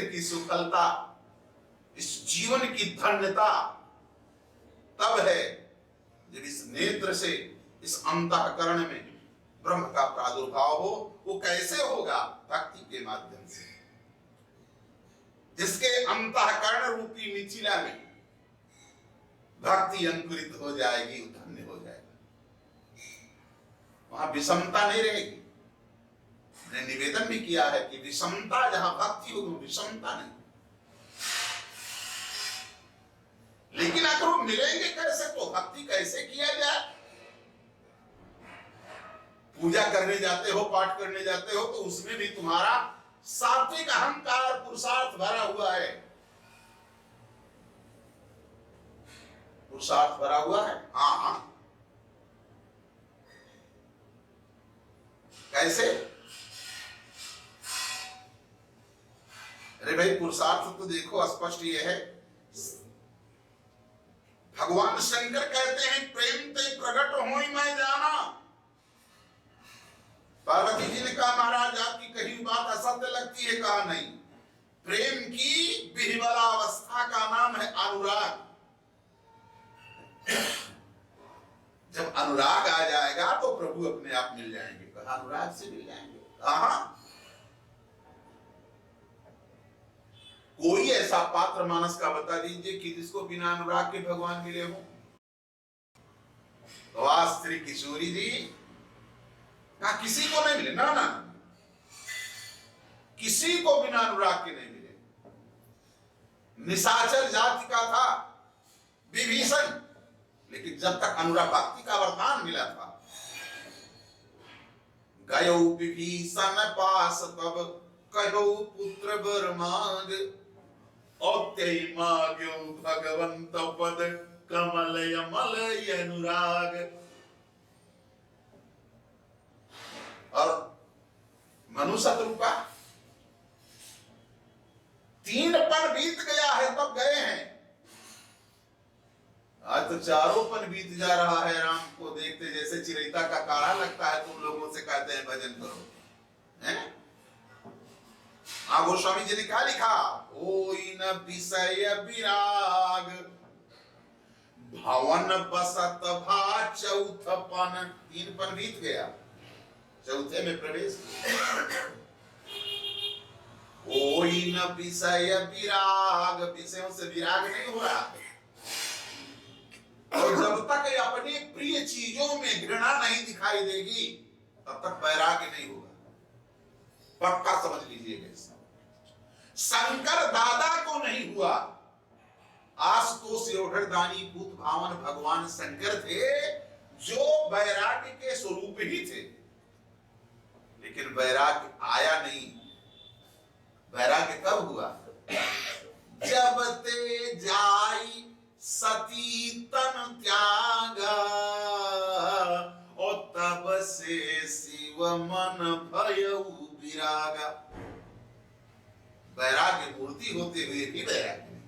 नेत्र की सुफलता, इस जीवन की धन्यता तब है जब इस नेत्र से, इस अंतःकरण में ब्रह्म का प्रादुर्भाव हो। वो कैसे होगा? भक्ति के माध्यम से। जिसके अंतःकरण रूपी मिथिला में भक्ति अंकुरित हो जाएगी, वो धन्य हो जाएगा। वहां विषमता नहीं रहेगी। मैंने निवेदन भी किया है कि विषमता जहां भक्ति होगी, विषमता नहीं। लेकिन अगर वो मिलेंगे कैसे, तो भक्ति कैसे किया जाए? पूजा करने जाते हो, पाठ करने जाते हो, तो उसमें भी तुम्हारा सात्विक अहंकार पुरुषार्थ भरा हुआ है। पुरुषार्थ भरा हुआ है। हाँ, कैसे? अरे भाई, पुरुषार्थ तो देखो स्पष्ट ये है। भगवान शंकर कहते हैं प्रेम ते प्रकट होई मैं जाना। पार्वती जी ने कहा महाराज आपकी कही बात असत्य लगती है। कहा नहीं, प्रेम की बिहिवला अवस्था का नाम है अनुराग। जब अनुराग आ जाएगा तो प्रभु अपने आप मिल जाएंगे। कहा अनुराग से मिल जाएंगे। कहा कोई ऐसा पात्र मानस का बता दीजिए कि जिसको बिना अनुराग के भगवान मिले हो। तो आज स्त्री किशोरी जी ना, किसी को नहीं मिले। ना ना, किसी को बिना अनुराग के नहीं मिले। निशाचर जाति का था विभीषण, लेकिन जब तक अनुराग भक्ति का वरदान मिला था। गयो विभीषण पास तब कहो पुत्र वर मांग, औत्य माग्यो भगवंत पद कमलय मलय अनुराग। और मनुष्य रूपा 3 पन बीत गया है तब गए हैं। आज तो 4 पन बीत जा रहा है राम को देखते। जैसे चिरैता का काढ़ा लगता है, तुम लोगों से कहते हैं भजन करो, हैं? गोस्वामी जी ने क्या लिखा? होई न विषय विराग, भवन बसत भा चौथ पन। 3 पन बीत गया, चौथे में प्रवेश। होई न विषय विराग, विषयों से विराग नहीं हो रहा। और जब तक अपनी प्रिय चीजों में घृणा नहीं दिखाई देगी, तब तक वैराग्य नहीं होगा। पक्का समझ लीजिएगा। शंकर दादा को नहीं हुआ। आशुतोष योगदानी भूत भावन भगवान शंकर थे, जो वैराग्य के स्वरूप ही थे, लेकिन वैराग्य आया नहीं। वैराग्य कब हुआ? जब ते जाई सती तन त्यागा, और तब से शिव मन भयउ विरागा। वैराग्य मूर्ति होते हुए भी वैराग्य नहीं।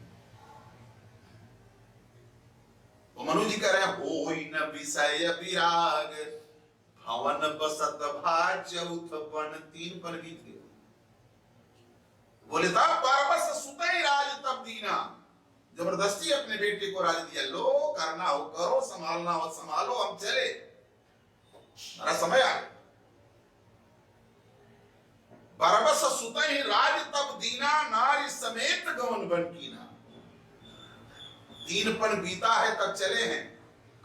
तो मनु जी कह रहे हैं होई न विषय विराग, भवन बसत भा चौथ पन। 3 पन बीत गए। बोले था परबस सुतई राज तब दीना। जबरदस्ती अपने बेटे को राज दिया। लो करना हो करो, संभालना हो संभालो, हम चले, हमारा समय आ गया। बरबस सुतई राज तब दीना, नारी समेत गवन बन कीना। 3 पन बीता है तब चले हैं।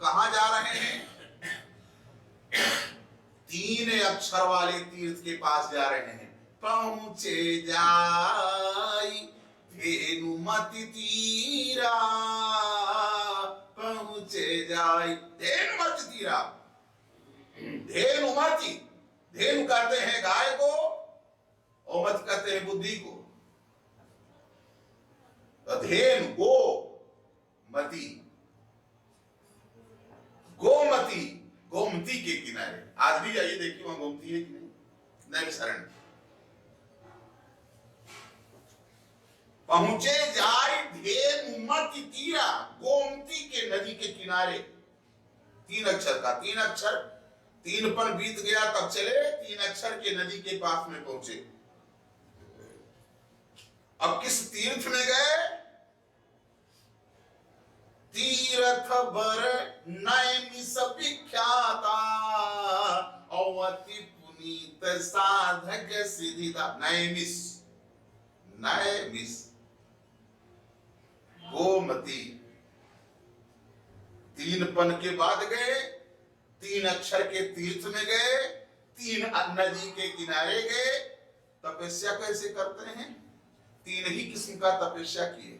कहां जा रहे हैं? 3 अक्षर वाले तीर्थ के पास जा रहे हैं। पहुंचे जाई धेनुमति तीरा, पहुंचे जाई धेनुमति तीरा। धेनुमति, धेनु कहते हैं गाय को, और मत कहते हैं बुद्धि को। धेनु गो मती, गोमती, गोमती के किनारे। आज भी जाइए देखिए वहां गोमती है कि नहीं। नैमिषारण्य पहुंचे जाए धेनुमति तीरा, गोमती के नदी के किनारे। 3 अक्षर का, 3 अक्षर, 3 पन बीत गया तब चले। 3 अक्षर के नदी के पास में पहुंचे। अब किस तीर्थ में गए? तीर्थ बर नैमिष विख्याता अवति पुनीत साधक सिद्धिदा। नैमिष, नैमिष गोमती, 3 पन के बाद गए, 3 अक्षर के तीर्थ में गए, 3 नदी के किनारे गए। तपस्या कैसे करते हैं? 3 ही किस्म का तपस्या किए।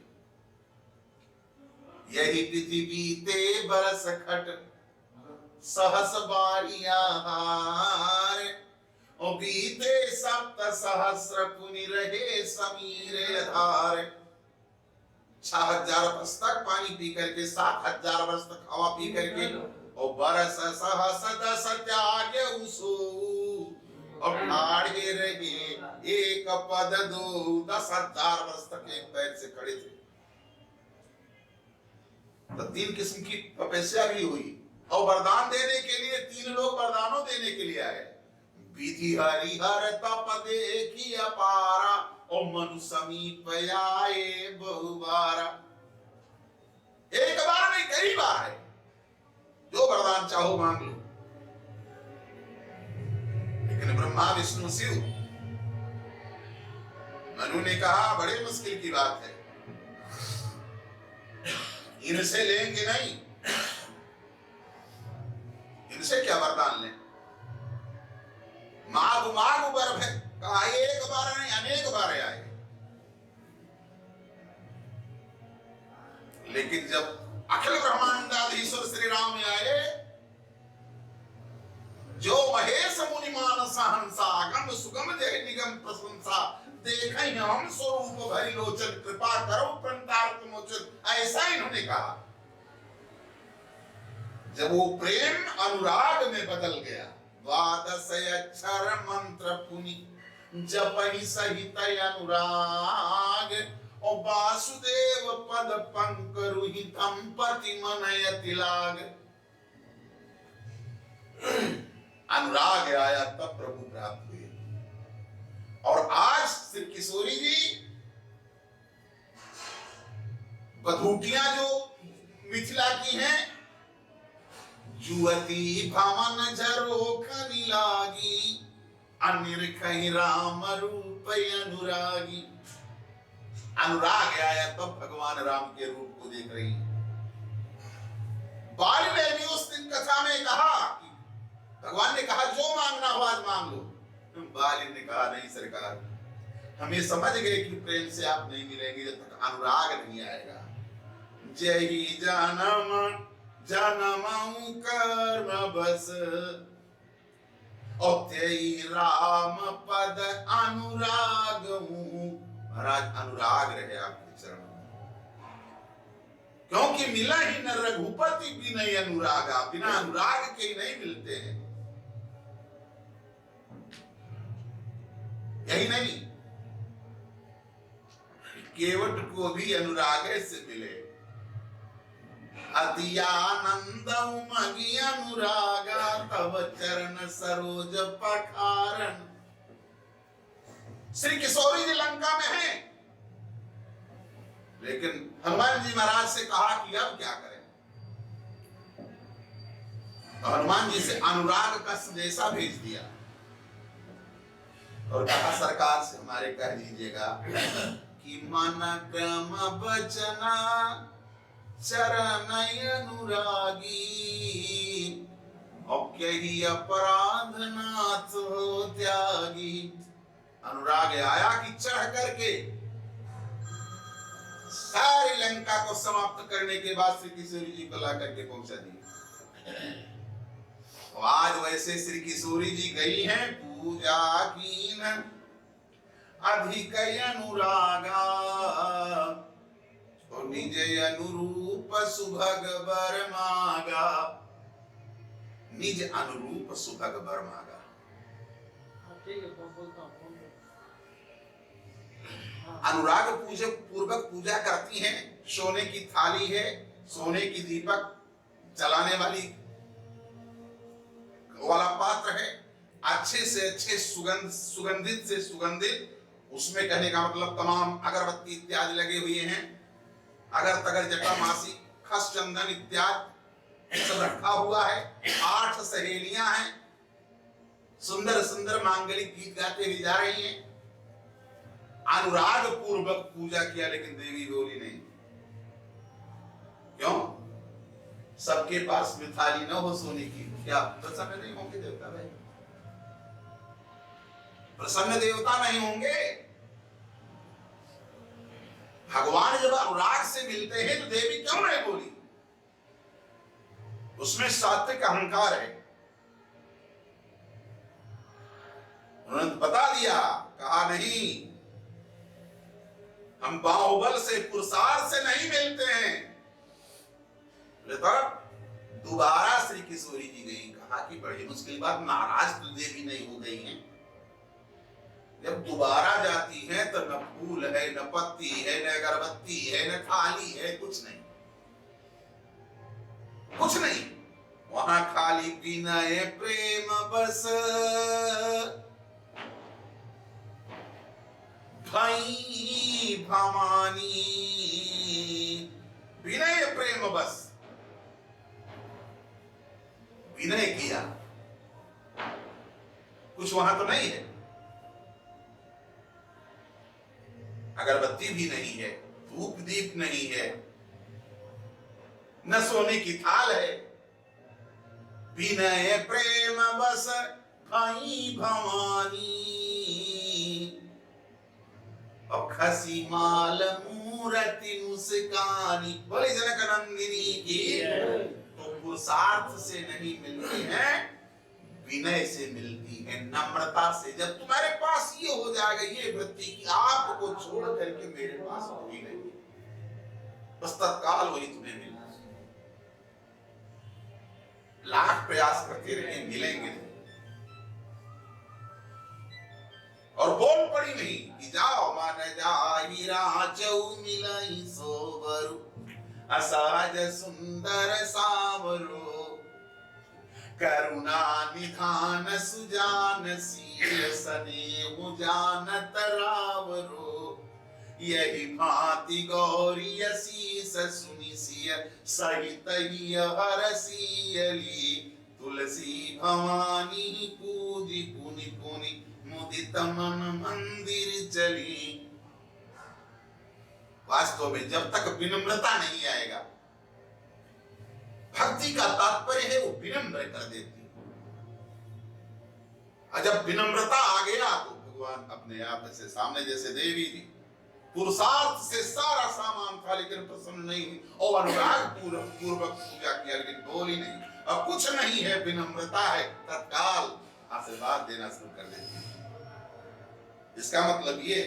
यही तिथि बीते बरस खट सहस बारियार और बीते 7 सहस्र पुनि रहे समीर धार। 6000 वर्ष तक पानी पी करके, 7000 वर्ष तक हवा पी करके, और बरस सहस 10 त्यागे उसो और ठाड़े रहे एक पद दो। 10,000 वर्ष तक एक पैर से खड़े थे। तो 3 किस्म की तपस्या भी हुई। और वरदान देने के लिए 3 लोग वरदानों देने के लिए आए। विधि हरिहर तप देखी अपारा और मनु समीप आए बहुबारा। एक बार नहीं, कई बार है। जो वरदान चाहो मांग लो। लेकिन ब्रह्मा विष्णु शिव, मनु ने कहा बड़े मुश्किल की बात है, इनसे लेंगे नहीं। इनसे क्या वरदान लें? माग माग वर है, कहा एक बार नहीं अनेक बार आए। लेकिन जब अखिल ब्रह्मांडाधीश्वर श्री राम में आए, जो महेश मुनि मानस हंसा गम सुगम जय निगम प्रशंसा देखें हम स्वरूप भरी लोचन कृपा करो प्रणतार्थ मोचन, ऐसा इन्होंने कहा। जब वो प्रेम अनुराग में बदल गया, 12 अक्षर मंत्र पुनि जपहि सहित अनुराग और वासुदेव पद पंकरुहितम पति मनयति लाग। अनुराग आया तब प्रभु प्राप्त हुए। और आज श्री किशोरी जी बधूटियां जो मिथिला की हैं, युवती भवन झरोखनी लागी अनिरखहि राम रूप अनुरागी। अनुराग आया तब भगवान राम के रूप को देख रही। बाल ने भी उस दिन कथा में कहा कि भगवान ने कहा जो मांगना हो आज मांग लो। बाल ने कहा नहीं सरकार, हमें समझ गए कि प्रेम से आप नहीं मिलेंगे जब तक अनुराग नहीं आएगा। जय जानम जनमऊ कर्म बस और तेई राम पद अनुराग। महाराज अनुराग रहे आपके चरणों में, क्योंकि मिला ही न रघुपति भी नहीं अनुरागा। बिना अनुराग के ही नहीं मिलते हैं। यही नहीं, केवट को भी अनुराग से मिले। अति आनंद उमगी अनुरागा तव चरण सरोज पखारन। श्री किशोरी जी लंका में हैं, लेकिन हनुमान जी महाराज से कहा कि अब क्या करें। तो हनुमान जी से अनुराग का संदेशा भेज दिया और कहा सरकार से हमारे कह दीजिएगा कि मन क्रम बचना चरण अनुरागी और कही अपराध नाथ हो त्यागी। अनुराग आया कि चढ़ करके सारी लंका को समाप्त करने के बाद श्री किशोरी जी को ला करके पहुंचा दिया। आज वैसे श्री किशोरी जी गई हैं पूजा कीन अधिक अनुरागा और निज अनुरूप सुभग बर मागा। निज अनुरूप सुभग बर मागा। अनुराग पूर्वक पूजा करती हैं। सोने की थाली है, सोने की दीपक जलाने वाला पात्र है, अच्छे से अच्छे सुगंधित से सुगंधित उसमें कहने का मतलब तमाम अगरबत्ती इत्यादि लगे हुए हैं, अगर तगर जटा मासी खस चंदन इत्यादि सब रखा हुआ है। 8 सहेलियां हैं, सुंदर सुंदर मांगलिक गीत गाते हुए जा रही हैं। अनुराग पूर्वक पूजा किया, लेकिन देवी बोली नहीं। क्यों? सबके पास में थाली न हो सोने की, क्या प्रसन्न नहीं होंगे देवता भाई? प्रसन्न देवता नहीं होंगे? भगवान जब अनुराग से मिलते हैं तो देवी क्यों नहीं बोली? उसमें सात्विक अहंकार है। उन्होंने बता दिया, कहा नहीं, हम बाहुबल से पुरुषार्थ से नहीं मिलते हैं। दोबारा श्री किशोरी जी गई, कहा कि बड़ी मुश्किल बात, नाराज तो देवी नहीं हो गई हैं। जब दोबारा जाती है तो न फूल है, न पत्ती है, न अगरबत्ती है, न थाली है, कुछ नहीं, कुछ नहीं। वहां खाली विनय प्रेम बस भाई भवानी, विनय प्रेम बस, विनय किया। कुछ वहां तो नहीं है, अगरबत्ती भी नहीं है, धूप दीप नहीं है, न सोने की थाल है। विनय प्रेम बस भाई भवानी, और खसी माल मूर्ति मुस्कानी। बोले जनक नंदिनी की। तो पुरुषार्थ से नहीं मिलती है, विनय से मिलती है, नम्रता से। जब तुम्हारे पास ये हो जाएगा, ये वृत्ति की आपको छोड़ करके मेरे पास कोई नहीं, बस तत्काल वही तुम्हें मिलना। लाख प्रयास करते रहे, मिलेंगे नहीं। और बोल पड़ी नहीं कि जाओ मान जाई राजौ मिलाई सोबरु, असहज सुंदर सावरो, करुणा निधान सुजान सील सनेहु जानत रावरो। यही भांति गौरी शीस सुनि सिय सहित ही हरसियली, तुलसी भवानी पूजी पुनि पुनि मुदित मन मंदिर चली। वास्तव में जब तक विनम्रता नहीं आएगा, भक्ति का तात्पर्य है वो विनम्र कर देती है। और जब विनम्रता आ गया तो भगवान अपने आप से सामने, जैसे देवी जी पुरुषार्थ से सारा सामान था लेकिन प्रसन्न नहीं हुई, और अनुराग पूर्वक पूजा किया लेकिन बोली नहीं। अब कुछ नहीं है, विनम्रता है, तत्काल आशीर्वाद देना शुरू कर देती है। इसका मतलब ये,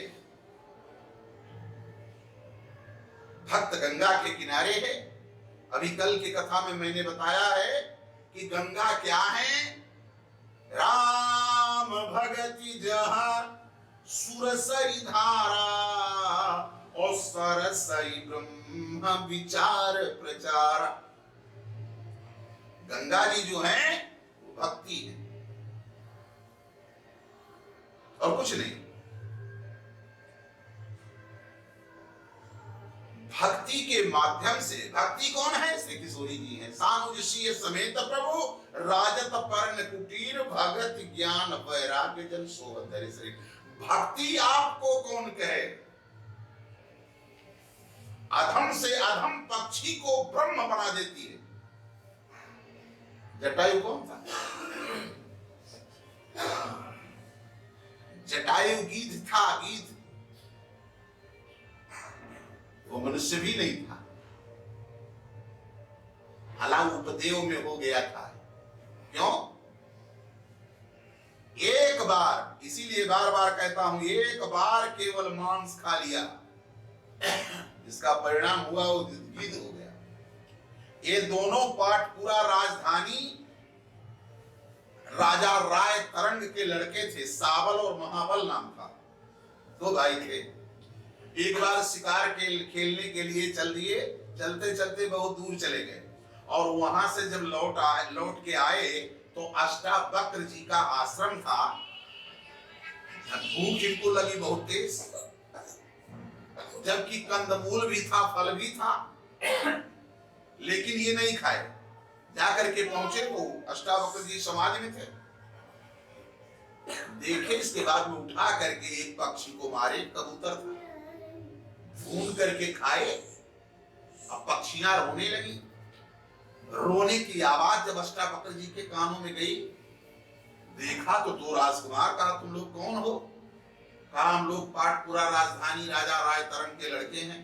भक्त गंगा के किनारे है। अभी कल की कथा में मैंने बताया है कि गंगा क्या है? राम भगति जहाँ सुरसरी धारा, और सरसई ब्रह्म विचार प्रचार। गंगा जी जो है वो भक्ति है और कुछ नहीं। भक्ति के माध्यम से, भक्ति कौन है? श्री किशोरी जी हैं। सानुजशीय समेत प्रभु राजत पर्ण कुटीर, भगत ज्ञान वैराग्य जन सोहत श्री। भक्ति आपको कौन कहे? अधम से अधम पक्षी को ब्रह्म बना देती है। जटायु कौन था? जटायु गीध था, गीध। वो मनुष्य भी नहीं था, हालांकि उपदेव में हो गया था। क्यों? एक बार, इसीलिए बार बार कहता हूं, एक बार केवल मांस खा लिया, जिसका परिणाम हुआ वो गीध हो गया। ये दोनों पाठ पूरा राजधानी राजा राय तरंग के लड़के थे, साबल और महाबल नाम था। दो भाई थे। एक बार शिकार खेलने के लिए चल दिए, चलते चलते बहुत दूर चले गए, और वहां से जब लौट के आए तो अष्टावक्र जी का आश्रम था। भूख इनको लगी बहुत तेज, जबकि कंदमूल भी था, फल भी था, लेकिन ये नहीं खाए। जाकर के पहुंचे तो अष्टावक्र जी समाज में थे, देखे। इसके बाद में उठा करके एक पक्षी को मारे, कबूतर था, भून करके खाए। अब पक्षियां रोने लगी। रोने की आवाज जब अष्टावक्र जी के कानों में गई, देखा तो दो राजकुमार। कहा तुम लोग कौन हो? कहा हम लोग पाटपुरा राजधानी राजा राय तरंग के लड़के हैं।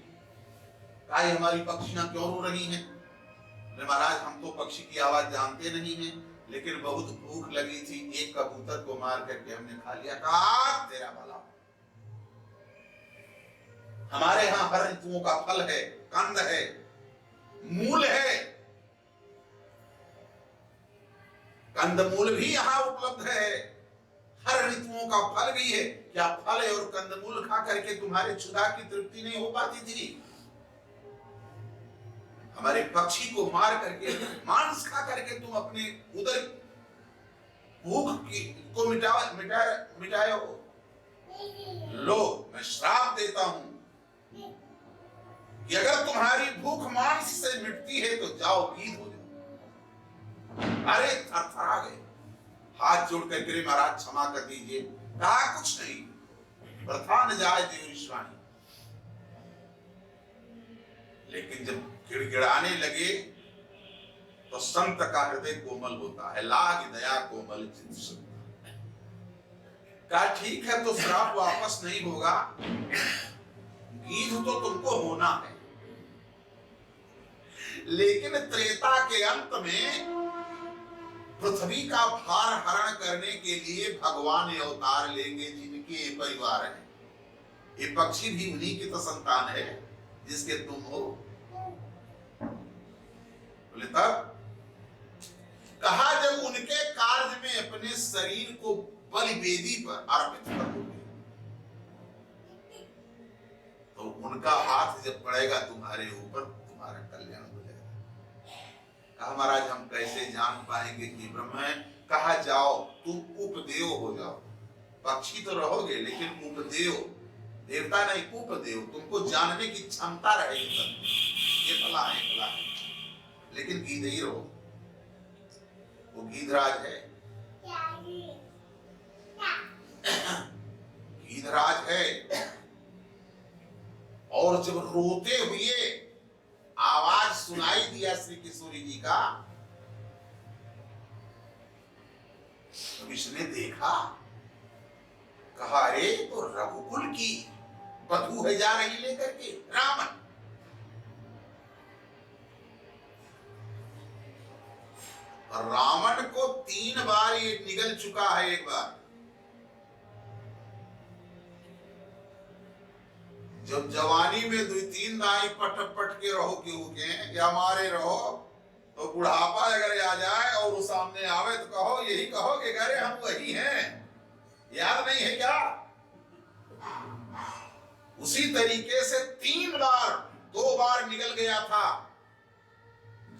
कहा हमारी पक्षियां क्यों रो रही हैं? महाराज हम तो पक्षी की आवाज जानते नहीं हैं, लेकिन बहुत भूख लगी थी, एक कबूतर को मार करके हमने खा लिया। कहा तेरा भला, हमारे यहाँ हर ऋतुओं का फल है, कंद है, मूल है, कंदमूल भी यहाँ उपलब्ध है, हर ऋतुओं का फल भी है। क्या फल और कंदमूल खा करके तुम्हारे क्षुधा की तृप्ति नहीं हो पाती थी? हमारे पक्षी को मार करके, मांस खा करके तुम अपने उदर भूख को मिटाए हो। लो मैं श्राप देता हूं कि अगर तुम्हारी भूख मांस से मिटती है तो जाओ गीध हो जाओ। अरे थरथरा गए, हाथ जोड़ कर गिरे, महाराज क्षमा कर दीजिए। कहा कुछ नहीं, प्रथा न जाए देवऋषवाणी। लेकिन जब गिड़गिड़ाने लगे तो संत का हृदय कोमल होता है, लाग दया कोमल चित्त सुनता। कहा ठीक है, तो श्राप वापस नहीं होगा, गीध तो तुमको होना है। लेकिन त्रेता के अंत में पृथ्वी का भार हरण करने के लिए भगवान अवतार लेंगे, जिनके ये परिवार है। ये पक्षी भी उन्हीं की तो संतान है जिसके तुम हो। बोले तब कहा जब उनके कार्य में अपने शरीर को बलि वेदी पर अर्पित कर दोगे तो उनका हाथ जब पड़ेगा तुम्हारे ऊपर, तुम्हारा कल्याण हो जाएगा। कहा महाराज हम कैसे जान पाएंगे कि ब्रह्म है? कहा जाओ तुम उपदेव हो जाओ, पक्षी तो रहोगे लेकिन उपदेव, देवता नहीं उपदेव, तुमको जानने की क्षमता रहेगी। ये भला है, भला है, लेकिन गीध ही रहो। वो गीधराज है, गीधराज है। और जब रोते हुए आवाज सुनाई दिया श्री किशोरी जी का, तो इसने देखा, कहा अरे तो रघुकुल की बधू है जा रही लेकर के रावण। रावण को 3 बार ये निगल चुका है। एक बार जब जवानी में 2-3 दाई पट पट के रहो क्यों के या मारे रहो, तो बुढ़ापा अगर आ जाए और वो सामने आवे तो कहो, यही कहोगे अरे हम वही हैं, याद नहीं है क्या? उसी तरीके से 3 बार, 2 बार निकल गया था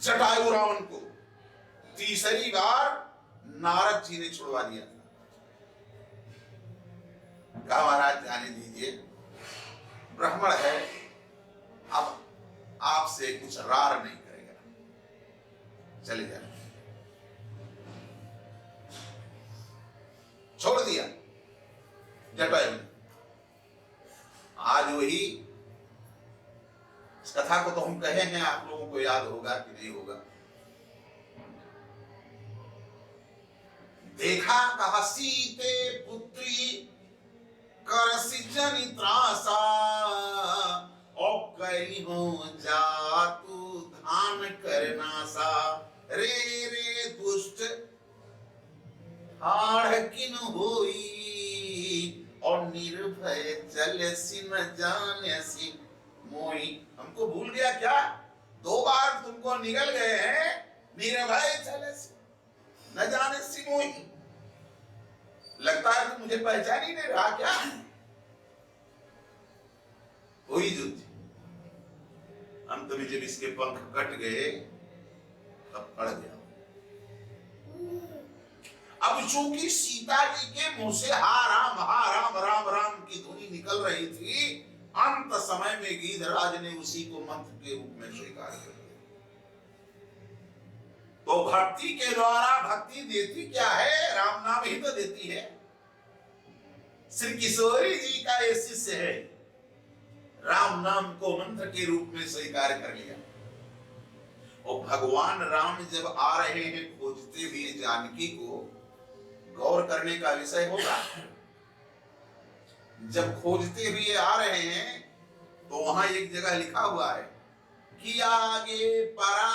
जटायु रावण को, तीसरी बार नारद जी ने छुड़वा दिया था। कहा महाराज जाने दीजिए, ब्राह्मण है, अब आपसे कुछ रार नहीं करेगा, चले जाए। छोड़ दिया जटायु ने। आज वही इस कथा को तो हम कहे हैं, आप लोगों को याद होगा कि नहीं होगा। देखा कहा सीते पुत्री करसी जनि त्रासा, और कही हो जातु धान करना सा। रे रे दुष्ट हाड़ किन होई, और निर्भय चल सी न जाने सी मोई। हमको भूल गया क्या? 2 बार तुमको निगल गए हैं, निर्भय चल सी न जाने सी मोई। लगता है कि मुझे पहचान ही नहीं रहा क्या? वही युद्ध अंत में जब इसके पंख कट गए तब पड़ गया। अब अब चूंकि सीता जी के मुंह से हा राम राम राम की ध्वनि निकल रही थी, अंत समय में गीधराज ने उसी को मंत्र के रूप में स्वीकार कर लिया। तो भक्ति के द्वारा भक्ति देती क्या है? राम नाम ही तो देती है। श्री किशोरी जी का ये शिष्य है, राम नाम को मंत्र के रूप में स्वीकार कर लिया। और भगवान राम जब आ रहे हैं खोजते हुए जानकी को, गौर करने का विषय होगा। जब खोजते हुए आ रहे हैं तो वहां एक जगह लिखा हुआ है कि आगे परा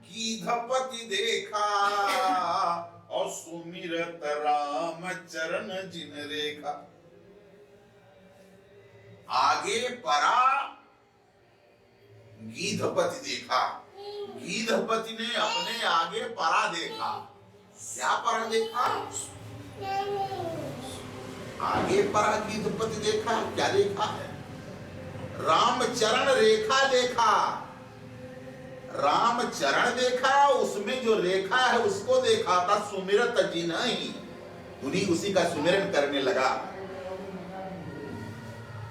गीधपति देखा और सुमिरत राम चरण जिन रेखा। आगे परा गीधपति देखा, गीधपति ने अपने आगे परा देखा। क्या परा देखा? आगे परा गीधपति देखा। क्या देखा है? रामचरण रेखा देखा। रामचरण देखा, उसमें जो रेखा है उसको देखा था। सुमिरत जिन्हि, उन्हीं उसी का सुमिरन करने लगा।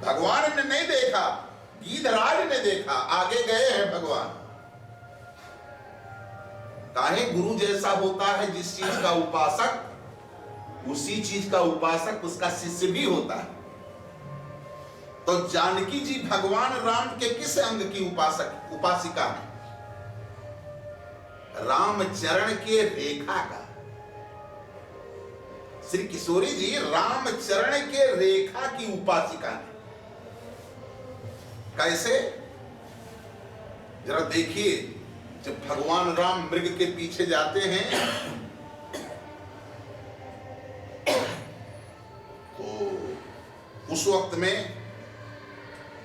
भगवान ने नहीं देखा, गीधराज ने देखा। आगे गए हैं भगवान। काहे? गुरु जैसा होता है जिस चीज का उपासक, उसी चीज का उपासक उसका शिष्य भी होता है। तो जानकी जी भगवान राम के किस अंग की उपासिका है? रामचरण के रेखा का। श्री किशोरी जी रामचरण के रेखा की उपासिका है। कैसे? जरा देखिए, जब भगवान राम मृग के पीछे जाते हैं तो उस वक्त में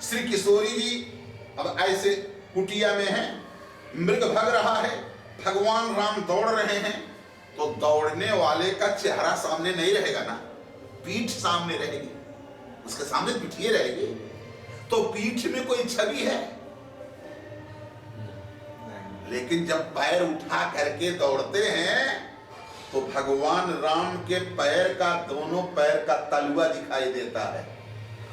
श्री किशोरी जी अब ऐसे कुटिया में है, मृग भाग रहा है, भगवान राम दौड़ रहे हैं। तो दौड़ने वाले का चेहरा सामने नहीं रहेगा ना, पीठ सामने रहेगी, उसके सामने पिठिए रहेगी। तो पीठ में कोई छवि है, लेकिन जब पैर उठा करके दौड़ते हैं तो भगवान राम के पैर का, दोनों पैर का तलुआ दिखाई देता है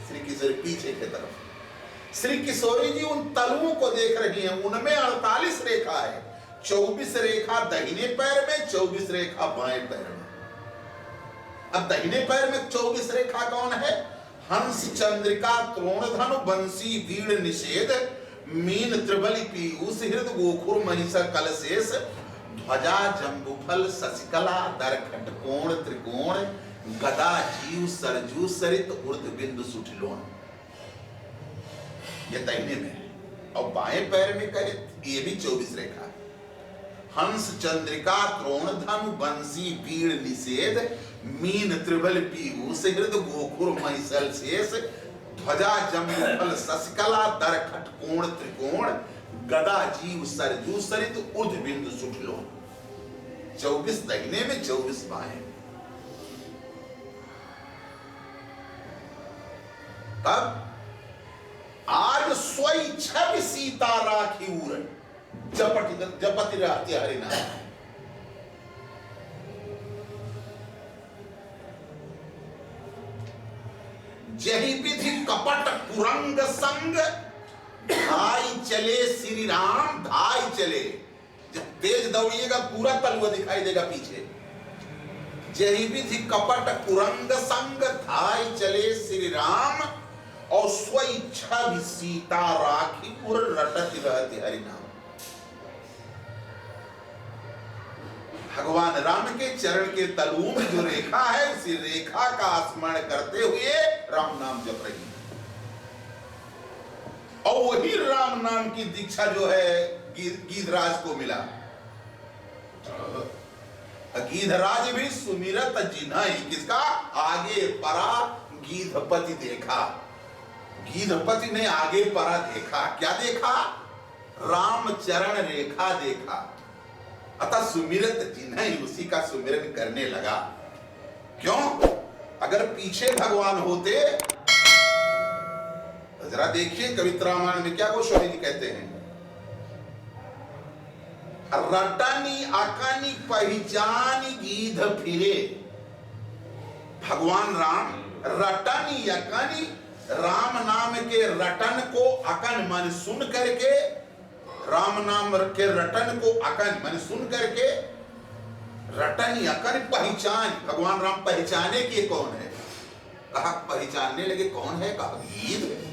श्री किशोरी पीछे की तरफ। श्री किशोरी जी उन तलुओं को देख रही हैं। उनमें 48 रेखा है, 24 रेखा दाहिने पैर में, 24 रेखा बाएं पैर में। अब दाहिने पैर में 24 रेखा कौन है? हंस चंद्रिका त्रोणधनु बंसी वीण निषेध मीन त्रिबली पीयूष हृद गोखुर महिषा कलशेष ध्वजा जम्बुफल शशिकला दरखट कोण त्रिकोण गदा जीव सरजू सरित उर्ध बिंदु सुठिलोन। ये दाहिने में है। और बाएं पैर में कहे ये भी 24 रेखा है। हंस चंद्रिका त्रोणधनु बंसी वीण निषेध मीन त्रिबल पीयूष हृद गोखुर महिषल शेष ध्वजा जम्बुफल शशिकला दरखट कोण त्रिकोण गदा जीव सरजू सरित उर्ध बिंदु सुठिलोन। 24 दाहिने में, 24 बाएं। तब आज सोई छवि सीता राखी उर जपति रहती हरिनाम। जही विधि कपट कुरंग संग धाई चले श्री राम, धाई चले। जब तेज दौड़िएगा पूरा तलुआ दिखाई देगा पीछे। जही विधि कपट कुरंग संग धाई चले श्री राम और स्वेच्छा भी सीता राखी पुर रटती रहती हरिनाम। भगवान राम के चरण के तलुओं में जो रेखा है, उसी रेखा का स्मरण करते हुए राम नाम जप रही है। और वही राम नाम की दीक्षा जो है गीधराज को मिला। गीधराज भी सुमिरत जिन्हि, किसका? आगे परा गीधपति देखा। गीधपति ने आगे परा देखा। क्या देखा? रामचरण रेखा देखा। अतः सुमिरत जिन्हि, उसी का सुमिरन करने लगा। क्यों? अगर पीछे भगवान होते तो जरा देखिए कविता रामायण में क्या गोस्वामी जी कहते हैं। रटनी अकनी पहचानी गीध फिरे। भगवान राम रटनी अकनी, राम नाम के रटन को अकन मन सुन करके, राम नाम के रटन को अकन मन सुन करके, रटनी अकन पहचान, भगवान राम पहचाने के कौन है? कहा पहचानने लगे कौन है? कहा गीध है।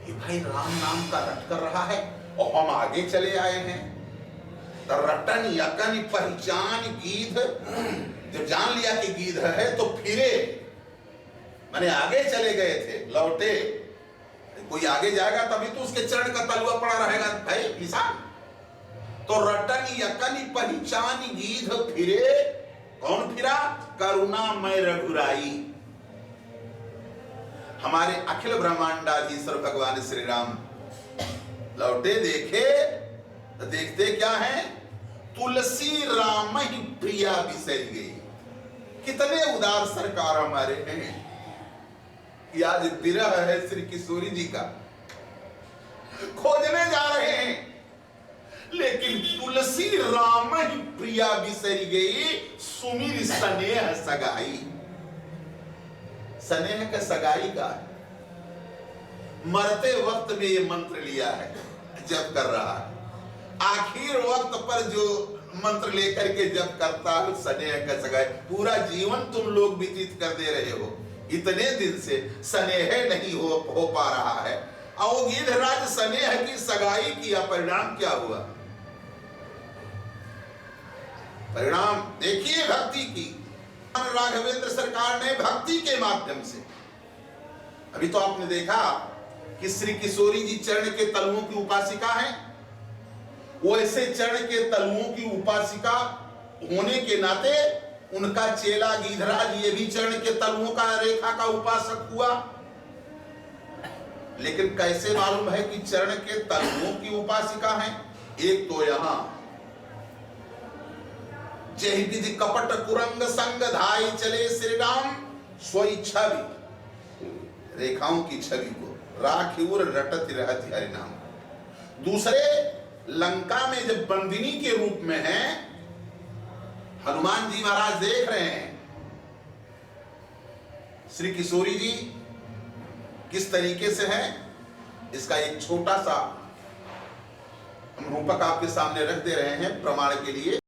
ये भाई राम नाम का रट कर रहा है और हम आगे चले आए हैं। तो रटन यकन पहचान गीध, जब जान लिया कि गीध है तो फिरे, माने आगे चले गए थे, लौटे। कोई आगे जाएगा तभी तो उसके चरण का तलुआ पड़ा रहेगा भाई किसान। तो रटन यकन पहचान गीध फिरे, कौन फिरा? करुणामय रघुराई। हमारे अखिल ब्रह्मांडाधीश्वर भगवान श्री राम लौटे, देखे तो देखते क्या है? तुलसी राम ही प्रिया बिसर गई। कितने उदार सरकार हमारे हैं कि आज विरह है श्री किशोरी जी का, खोजने जा रहे हैं, लेकिन तुलसी राम ही प्रिया बिसर गई, सुमिर स्नेह सगाई। स्नेह का सगाई का मरते वक्त में ये मंत्र लिया है, जप कर रहा है। आखिर वक्त पर जो मंत्र लेकर के जप करता है स्नेह का सगाई। पूरा जीवन तुम लोग व्यतीत कर दे रहे हो, इतने दिन से स्नेह नहीं हो पा रहा है। और गिद्धराज स्नेह की सगाई किया, परिणाम क्या हुआ? परिणाम देखिए भक्ति की। राघवेंद्र सरकार ने भक्ति के माध्यम से, अभी तो आपने देखा कि श्री किशोरी जी चरण के तलुओं की उपासिका हैं, वैसे चरण के तलुओं की उपासिका होने के नाते उनका चेला गिद्धराज ये भी चरण के तलुओं का रेखा का उपासक हुआ। लेकिन कैसे मालूम है कि चरण के तलुओं की उपासिका है? एक तो यहां जय विधि कपट कुरंग संग धाई चले श्री राम, स्वई छवि, रेखाओं की छवि को राखिउर रटत रहति हरि नाम। दूसरे लंका में जब बंदिनी के रूप में है, हनुमान जी महाराज देख रहे हैं श्री किशोरी जी किस तरीके से है। इसका एक छोटा सा हम रूपक आपके सामने रख दे रहे हैं प्रमाण के लिए।